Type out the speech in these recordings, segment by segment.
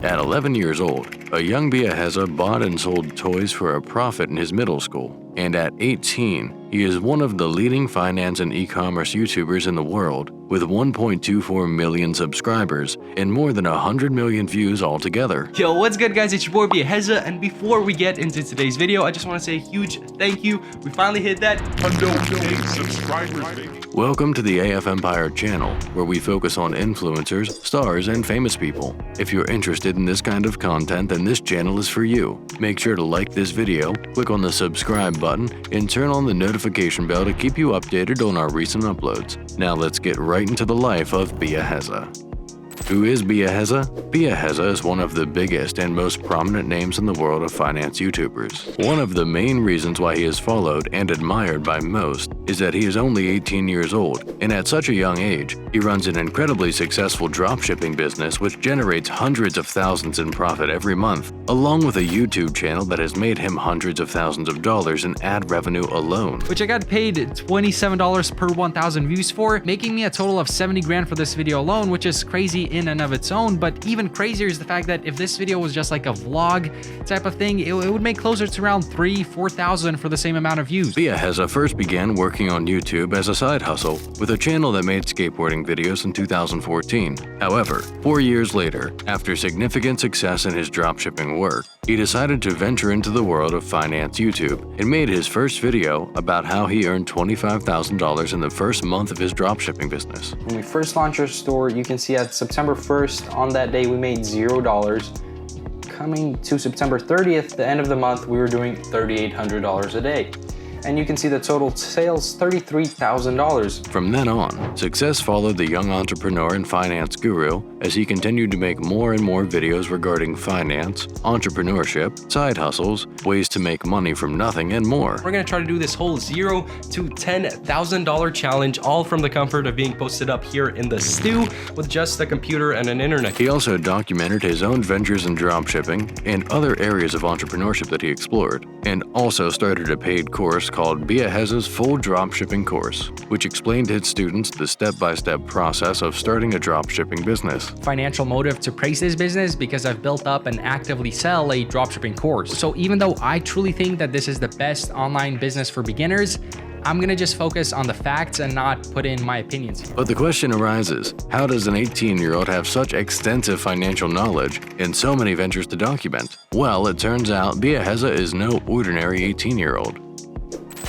At 11 years old, a young Biaheza bought and sold toys for a profit in his middle school. And at 18, he is one of the leading finance and e-commerce YouTubers in the world, with 1.24 million subscribers and more than 100 million views altogether. Yo, what's good guys, it's your boy Biaheza, and before we get into today's video, I just want to say a huge thank you. We finally hit that 100,000 subscribers. Welcome to the AF Empire channel, where we focus on influencers, stars, and famous people. If you're interested in this kind of content, then this channel is for you. Make sure to like this video, click on the subscribe button, and turn on the notification bell to keep you updated on our recent uploads. Now let's get right into the life of Biaheza. Who is Biaheza? Biaheza is one of the biggest and most prominent names in the world of finance YouTubers. One of the main reasons why he is followed and admired by most is that he is only 18 years old, and at such a young age, he runs an incredibly successful dropshipping business which generates hundreds of thousands in profit every month, along with a YouTube channel that has made him hundreds of thousands of dollars in ad revenue alone. Which I got paid $27 per 1,000 views for, making me a total of 70 grand for this video alone, which is crazy in and of its own. But even crazier is the fact that if this video was just like a vlog type of thing, it would make closer to around 3,000–4,000 for the same amount of views. Biaheza first began working on YouTube as a side hustle with a channel that made skateboarding videos in 2014. However, 4 years later, after significant success in his dropshipping work, he decided to venture into the world of finance YouTube and made his first video about how he earned $25,000 in the first month of his dropshipping business. When we first launched our store, you can see at September 1st, on that day, we made $0. Coming to September 30th, the end of the month, we were doing $3,800 a day. And you can see the total sales, $33,000. From then on, success followed the young entrepreneur and finance guru as he continued to make more and more videos regarding finance, entrepreneurship, side hustles, ways to make money from nothing, and more. We're gonna try to do this whole $0 to $10,000 challenge, all from the comfort of being posted up here in the stew with just a computer and an internet. He also documented his own ventures in dropshipping and other areas of entrepreneurship that he explored, and also started a paid course called Biaheza's Full Dropshipping Course, which explained to its students the step-by-step process of starting a dropshipping business. Financial motive to praise this business because I've built up and actively sell a dropshipping course. So even though I truly think that this is the best online business for beginners, I'm gonna just focus on the facts and not put in my opinions. But the question arises, how does an 18-year-old have such extensive financial knowledge and so many ventures to document? Well, it turns out Biaheza is no ordinary 18-year-old.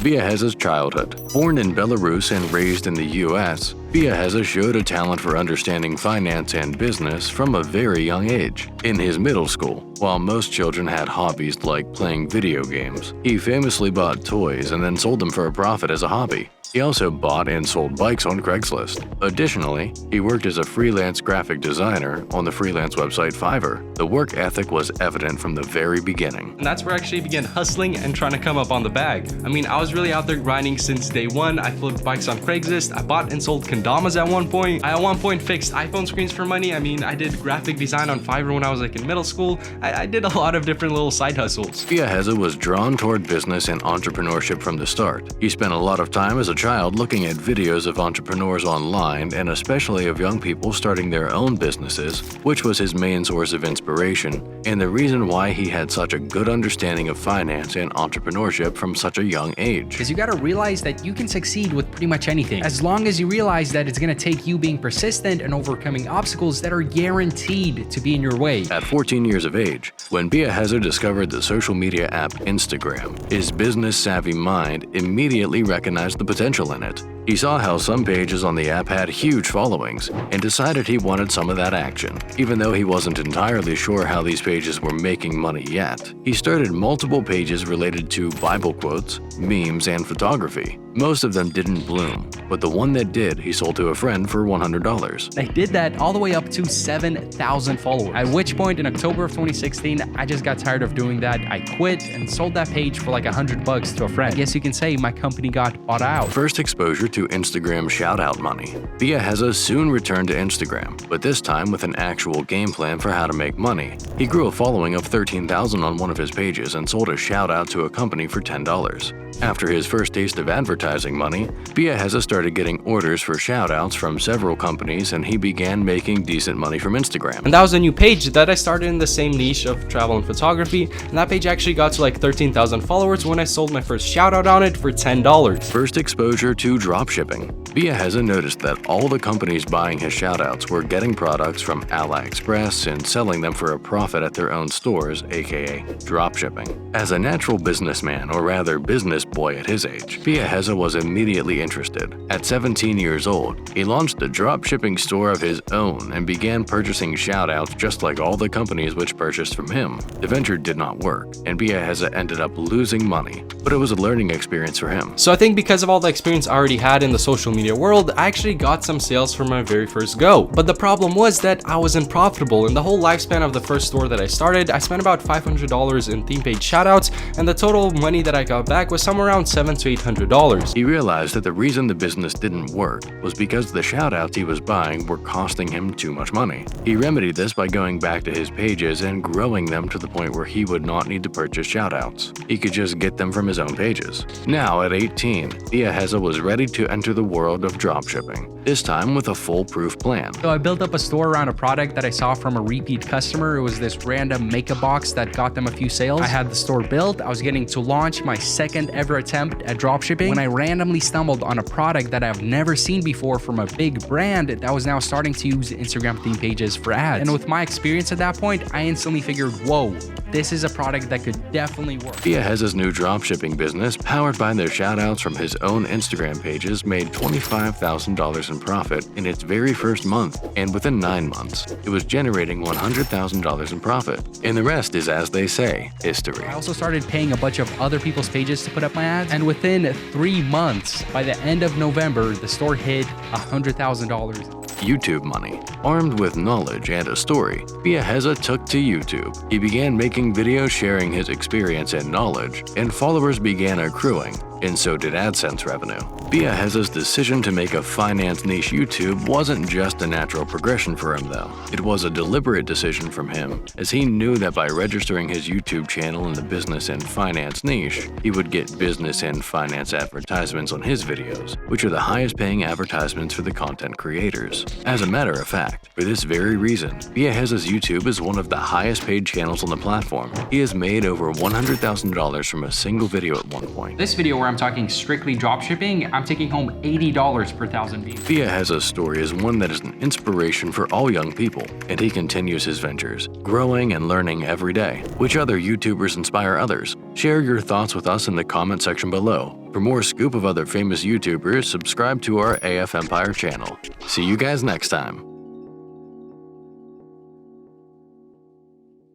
Biaheza's childhood. Born in Belarus and raised in the US, Biaheza showed a talent for understanding finance and business from a very young age. In his middle school, while most children had hobbies like playing video games, he famously bought toys and then sold them for a profit as a hobby. He also bought and sold bikes on Craigslist. Additionally, he worked as a freelance graphic designer on the freelance website Fiverr. The work ethic was evident from the very beginning. And that's where I actually began hustling and trying to come up on the bag. I mean, I was really out there grinding since day one. I flipped bikes on Craigslist. I bought and sold kendamas at one point. I at one point fixed iPhone screens for money. I mean, I did graphic design on Fiverr when I was like in middle school. I did a lot of different little side hustles. Biaheza was drawn toward business and entrepreneurship from the start. He spent a lot of time as a child looking at videos of entrepreneurs online, and especially of young people starting their own businesses, which was his main source of inspiration, and the reason why he had such a good understanding of finance and entrepreneurship from such a young age. Because you gotta realize that you can succeed with pretty much anything, as long as you realize that it's gonna take you being persistent and overcoming obstacles that are guaranteed to be in your way. At 14 years of age, when Biaheza discovered the social media app Instagram, his business-savvy mind immediately recognized the potential in it. He saw how some pages on the app had huge followings and decided he wanted some of that action. Even though he wasn't entirely sure how these pages were making money yet, he started multiple pages related to Bible quotes, memes, and photography. Most of them didn't bloom, but the one that did, he sold to a friend for $100. I did that all the way up to 7,000 followers, at which point in October of 2016, I just got tired of doing that. I quit and sold that page for like $100 to a friend. I guess you can say my company got bought out. First exposure to Instagram shout-out money. Biaheza soon returned to Instagram, but this time with an actual game plan for how to make money. He grew a following of 13,000 on one of his pages and sold a shout-out to a company for $10. After his first taste of advertising money, Biaheza started getting orders for shoutouts from several companies, and he began making decent money from Instagram. And that was a new page that I started in the same niche of travel and photography, and that page actually got to like 13,000 followers when I sold my first shoutout on it for $10. First exposure to dropshipping. Biaheza noticed that all the companies buying his shoutouts were getting products from AliExpress and selling them for a profit at their own stores, aka dropshipping. As a natural businessman, or rather business boy at his age, Biaheza was immediately interested. At 17 years old, he launched a dropshipping store of his own and began purchasing shoutouts just like all the companies which purchased from him. The venture did not work, and Biaheza ended up losing money, but it was a learning experience for him. So I think because of all the experience I already had in the social media world, I actually got some sales from my very first go. But the problem was that I wasn't profitable. In the whole lifespan of the first store that I started, I spent about $500 in theme page shoutouts, and the total money that I got back was somewhere around $700 to $800. He realized that the reason the business didn't work was because the shoutouts he was buying were costing him too much money. He remedied this by going back to his pages and growing them to the point where he would not need to purchase shoutouts. He could just get them from his own pages. Now at 18, Biaheza was ready to enter the world of dropshipping, this time with a foolproof plan. So I built up a store around a product that I saw from a repeat customer. It was this random makeup box that got them a few sales. I had the store built. I was getting to launch my second ever attempt at dropshipping when I randomly stumbled on a product that I've never seen before from a big brand that was now starting to use Instagram theme pages for ads. And with my experience at that point, I instantly figured, whoa, this is a product that could definitely work. Biaheza's new dropshipping business, powered by their shoutouts from his own Instagram pages, made $25,000 in profit in its very first month, and within 9 months, it was generating $100,000 in profit. And the rest is, as they say, history. I also started paying a bunch of other people's pages to put up my ads, and within 3 months, by the end of November, the store hit $100,000. YouTube money. Armed with knowledge and a story, Biaheza took to YouTube. He began making videos sharing his experience and knowledge, and followers began accruing, and so did AdSense revenue. Biaheza's decision to make a finance niche YouTube wasn't just a natural progression for him though. It was a deliberate decision from him, as he knew that by registering his YouTube channel in the business and finance niche, he would get business and finance advertisements on his videos, which are the highest paying advertisements for the content creators. As a matter of fact, for this very reason, Biaheza's YouTube is one of the highest paid channels on the platform. He has made over $100,000 from a single video at one point. This video where I'm talking strictly dropshipping, I'm taking home $80 per 1,000 views. Biaheza's story is one that is an inspiration for all young people, and he continues his ventures, growing and learning every day. Which other YouTubers inspire others? Share your thoughts with us in the comment section below. For more scoop of other famous YouTubers, subscribe to our AF Empire channel. See you guys next time.